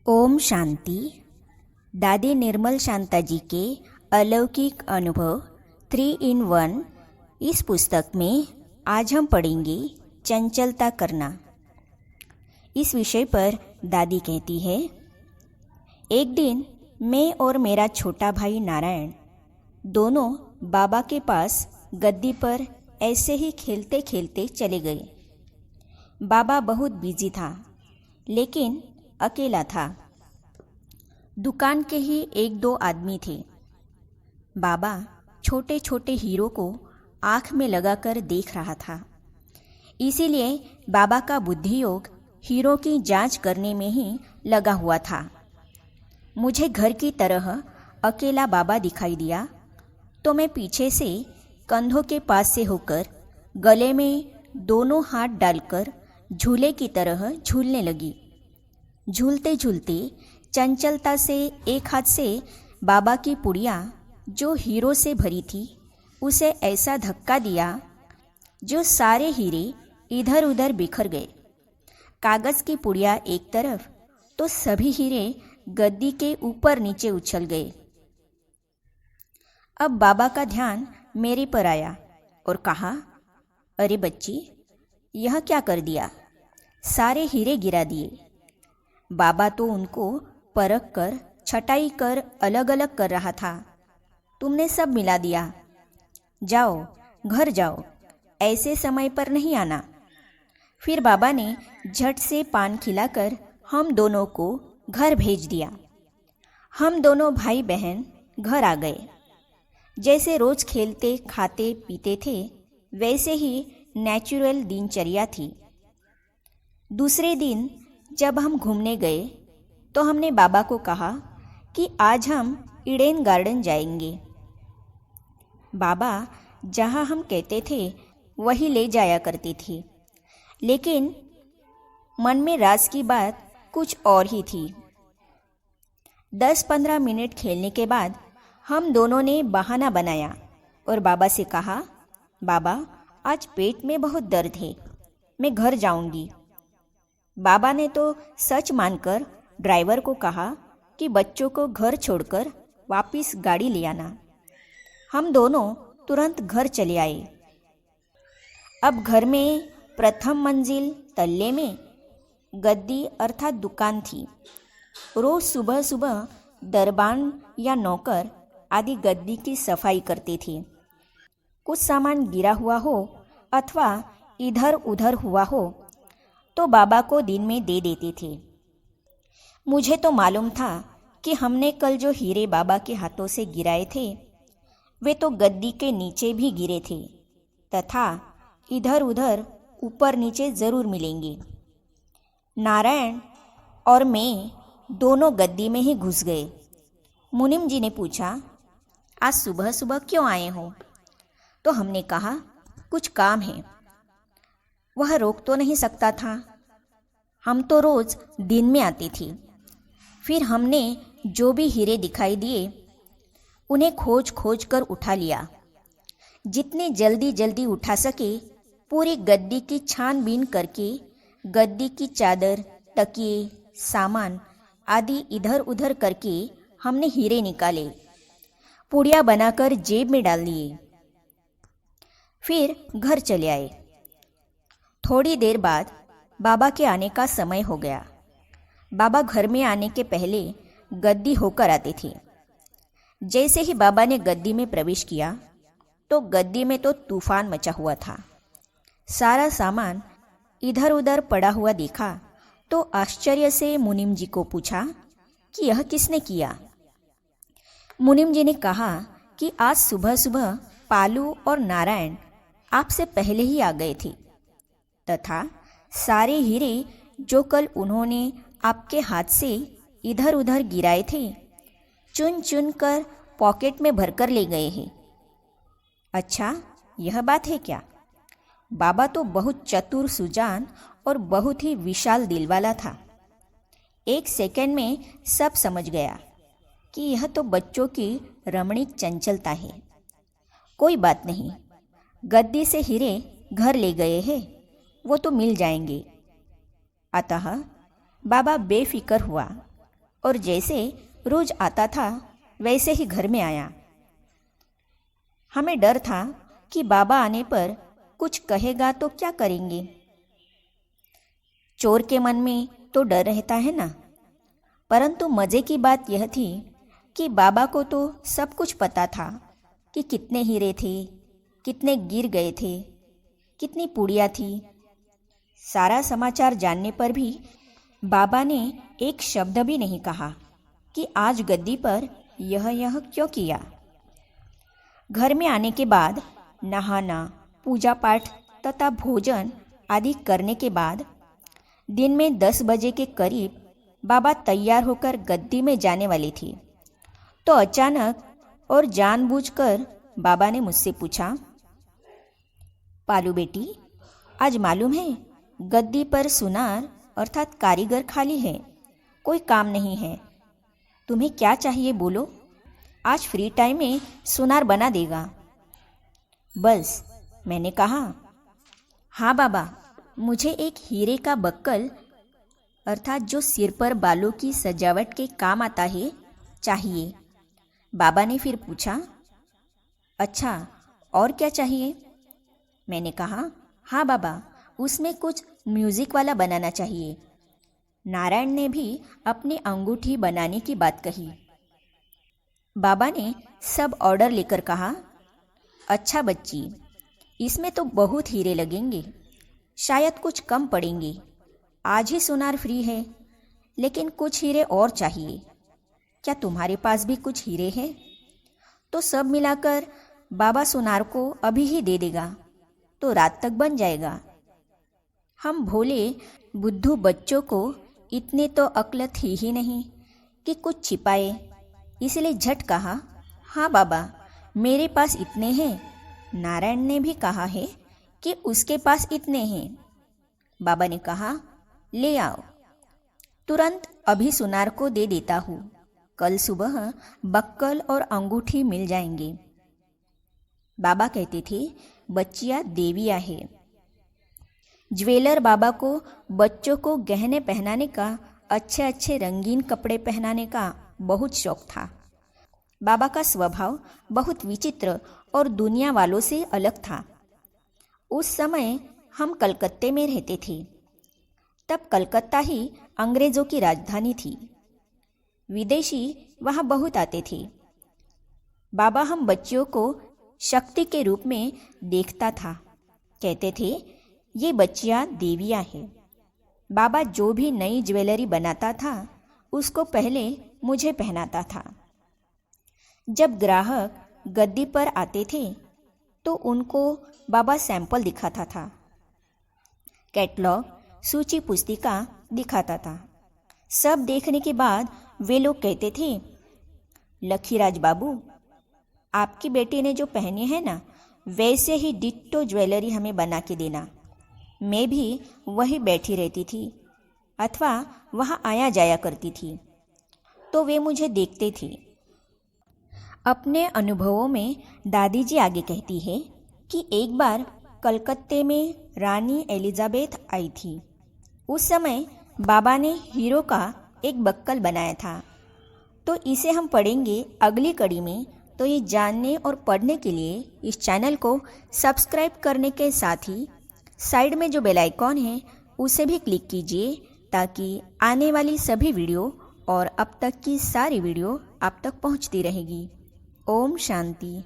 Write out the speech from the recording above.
ओम शांति। दादी निर्मल शांता जी के अलौकिक अनुभव 3 in 1 इस पुस्तक में आज हम पढ़ेंगे चंचलता करना। इस विषय पर दादी कहती है, एक दिन मैं और मेरा छोटा भाई नारायण दोनों बाबा के पास गद्दी पर ऐसे ही खेलते खेलते चले गए। बाबा बहुत बिजी था, लेकिन अकेला था। दुकान के ही 1-2 आदमी थे। बाबा छोटे छोटे हीरो को आँख में लगाकर देख रहा था। इसीलिए बाबा का बुद्धि योग हीरो की जांच करने में ही लगा हुआ था। मुझे घर की तरह अकेला बाबा दिखाई दिया तो मैं पीछे से कंधों के पास से होकर गले में दोनों हाथ डालकर झूले की तरह झूलने लगी। झूलते झूलते चंचलता से एक हाथ से बाबा की पुड़िया जो हीरो से भरी थी उसे ऐसा धक्का दिया जो सारे हीरे इधर उधर बिखर गए। कागज़ की पुड़िया एक तरफ तो सभी हीरे गद्दी के ऊपर नीचे उछल गए। अब बाबा का ध्यान मेरे पर आया और कहा, अरे बच्ची, यह क्या कर दिया? सारे हीरे गिरा दिए। बाबा तो उनको परख कर छटाई कर अलग अलग कर रहा था। तुमने सब मिला दिया। जाओ, घर जाओ, ऐसे समय पर नहीं आना। फिर बाबा ने झट से पान खिलाकर हम दोनों को घर भेज दिया। हम दोनों भाई बहन घर आ गए। जैसे रोज खेलते खाते पीते थे वैसे ही नेचुरल दिनचर्या थी। दूसरे दिन जब हम घूमने गए तो हमने बाबा को कहा कि आज हम ईडेन गार्डन जाएंगे। बाबा जहाँ हम कहते थे वही ले जाया करती थी, लेकिन मन में राज की बात कुछ और ही थी। 10-15 मिनट खेलने के बाद हम दोनों ने बहाना बनाया और बाबा से कहा, बाबा आज पेट में बहुत दर्द है, मैं घर जाऊंगी। बाबा ने तो सच मानकर ड्राइवर को कहा कि बच्चों को घर छोड़कर वापस गाड़ी ले आना। हम दोनों तुरंत घर चले आए। अब घर में प्रथम मंजिल तल्ले में गद्दी अर्थात दुकान थी। रोज सुबह सुबह दरबान या नौकर आदि गद्दी की सफाई करते थे। कुछ सामान गिरा हुआ हो अथवा इधर उधर हुआ हो तो बाबा को दिन में दे देते थे। मुझे तो मालूम था कि हमने कल जो हीरे बाबा के हाथों से गिराए थे वे तो गद्दी के नीचे भी गिरे थे तथा इधर उधर ऊपर नीचे जरूर मिलेंगे। नारायण और मैं दोनों गद्दी में ही घुस गए। मुनिम जी ने पूछा, आज सुबह सुबह क्यों आए हो? तो हमने कहा, कुछ काम है। वह रोक तो नहीं सकता था। हम तो रोज दिन में आती थी। फिर हमने जो भी हीरे दिखाई दिए उन्हें खोज खोज कर उठा लिया। जितने जल्दी जल्दी उठा सके पूरी गद्दी की छानबीन करके गद्दी की चादर, तकिए, सामान आदि इधर उधर करके हमने हीरे निकाले, पुड़िया बनाकर जेब में डाल लिए। फिर घर चले आए। थोड़ी देर बाद बाबा के आने का समय हो गया। बाबा घर में आने के पहले गद्दी होकर आते थे। जैसे ही बाबा ने गद्दी में प्रवेश किया तो गद्दी में तो तूफान मचा हुआ था। सारा सामान इधर उधर पड़ा हुआ देखा तो आश्चर्य से मुनिम जी को पूछा कि यह किसने किया? मुनिम जी ने कहा कि आज सुबह सुबह पालू और नारायण आपसे पहले ही आ गए थे तथा सारे हीरे जो कल उन्होंने आपके हाथ से इधर उधर गिराए थे चुन चुन कर पॉकेट में भरकर ले गए हैं। अच्छा, यह बात है क्या? बाबा तो बहुत चतुर सुजान और बहुत ही विशाल दिल वाला था। एक सेकंड में सब समझ गया कि यह तो बच्चों की रमणीक चंचलता है। कोई बात नहीं, गद्दी से हीरे घर ले गए हैं, वो तो मिल जाएंगे। अतः बाबा बेफिक्र हुआ और जैसे रोज आता था वैसे ही घर में आया। हमें डर था कि बाबा आने पर कुछ कहेगा तो क्या करेंगे। चोर के मन में तो डर रहता है ना। परंतु मज़े की बात यह थी कि बाबा को तो सब कुछ पता था कि कितने हीरे थे, कितने गिर गए थे, कितनी पुड़िया थी। सारा समाचार जानने पर भी बाबा ने एक शब्द भी नहीं कहा कि आज गद्दी पर यह क्यों किया। घर में आने के बाद नहाना, पूजा पाठ तथा भोजन आदि करने के बाद दिन में 10 बजे के करीब बाबा तैयार होकर गद्दी में जाने वाली थी। तो अचानक और जानबूझकर बाबा ने मुझसे पूछा, पालू बेटी, आज मालूम है गद्दी पर सुनार अर्थात कारीगर खाली है, कोई काम नहीं है। तुम्हें क्या चाहिए बोलो, आज फ्री टाइम में सुनार बना देगा। बस मैंने कहा, हाँ बाबा, मुझे एक हीरे का बक्कल अर्थात जो सिर पर बालों की सजावट के काम आता है चाहिए। बाबा ने फिर पूछा, अच्छा और क्या चाहिए? मैंने कहा, हाँ बाबा, उसमें कुछ म्यूज़िक वाला बनाना चाहिए। नारायण ने भी अपनी अंगूठी बनाने की बात कही। बाबा ने सब ऑर्डर लेकर कहा, अच्छा बच्ची, इसमें तो बहुत हीरे लगेंगे, शायद कुछ कम पड़ेंगे। आज ही सुनार फ्री है, लेकिन कुछ हीरे और चाहिए। क्या तुम्हारे पास भी कुछ हीरे हैं? तो सब मिलाकर बाबा सुनार को अभी ही दे देगा, तो रात तक बन जाएगा। हम भोले बुद्धू बच्चों को इतनी तो अक्ल थी ही नहीं कि कुछ छिपाए, इसलिए झट कहा, हाँ बाबा, मेरे पास इतने हैं। नारायण ने भी कहा है कि उसके पास इतने हैं। बाबा ने कहा, ले आओ, तुरंत अभी सुनार को दे देता हूँ। कल सुबह बक्कल और अंगूठी मिल जाएंगे। बाबा कहते थे, बच्चियाँ देवियाँ है। ज्वेलर बाबा को बच्चों को गहने पहनाने का, अच्छे अच्छे रंगीन कपड़े पहनाने का बहुत शौक था। बाबा का स्वभाव बहुत विचित्र और दुनिया वालों से अलग था। उस समय हम कलकत्ते में रहते थे। तब कलकत्ता ही अंग्रेज़ों की राजधानी थी। विदेशी वहाँ बहुत आते थे। बाबा हम बच्चियों को शक्ति के रूप में देखता था। कहते थे, ये बच्चियाँ देवियाँ हैं। बाबा जो भी नई ज्वेलरी बनाता था उसको पहले मुझे पहनाता था। जब ग्राहक गद्दी पर आते थे तो उनको बाबा सैंपल दिखाता था, कैटलॉग, सूची पुस्तिका दिखाता था। सब देखने के बाद वे लोग कहते थे, लखीराज बाबू, आपकी बेटी ने जो पहने हैं ना, वैसे ही डिट्टो ज्वेलरी हमें बना के देना। मैं भी वही बैठी रहती थी अथवा वहाँ आया जाया करती थी, तो वे मुझे देखते थे। अपने अनुभवों में दादी जी आगे कहती है कि एक बार कलकत्ते में रानी एलिजाबेथ आई थी। उस समय बाबा ने हीरो का एक बक्कल बनाया था। तो इसे हम पढ़ेंगे अगली कड़ी में। तो ये जानने और पढ़ने के लिए इस चैनल को सब्सक्राइब करने के साथ ही साइड में जो बेल आइकॉन है उसे भी क्लिक कीजिए, ताकि आने वाली सभी वीडियो और अब तक की सारी वीडियो आप तक पहुंचती रहेगी। ओम शांति।